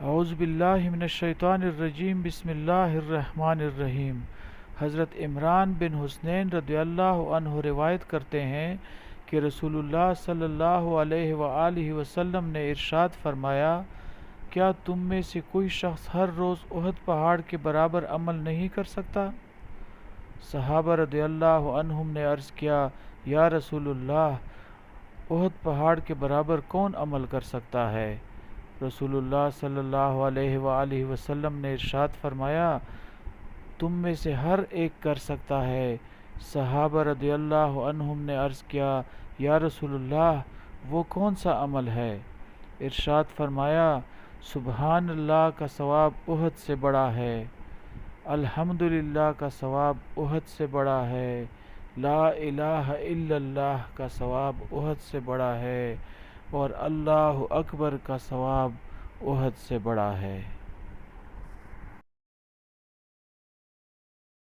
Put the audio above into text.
اعوذ باللہ من الشیطان الرجیم بسم اللہ الرحمن الرحیم۔ حضرت عمران بن حسین رضی اللہ عنہ روایت کرتے ہیں کہ رسول اللہ صلی اللہ علیہ وآلہ وسلم نے ارشاد فرمایا، کیا تم میں سے کوئی شخص ہر روز احد پہاڑ کے برابر عمل نہیں کر سکتا؟ صحابہ رضی اللہ عنہم نے عرض کیا، یا رسول اللہ، احد پہاڑ کے برابر کون عمل کر سکتا ہے؟ رسول اللہ صلی اللہ علیہ وآلہ وسلم نے ارشاد فرمایا، تم میں سے ہر ایک کر سکتا ہے۔ صحابہ رضی اللہ عنہم نے عرض کیا، یا رسول اللہ، وہ کون سا عمل ہے؟ ارشاد فرمایا، سبحان اللہ کا ثواب احد سے بڑا ہے، الحمدللہ کا ثواب احد سے بڑا ہے، لا الہ الا اللہ کا ثواب احد سے بڑا ہے، اور اللہ اکبر کا ثواب احد سے بڑا ہے۔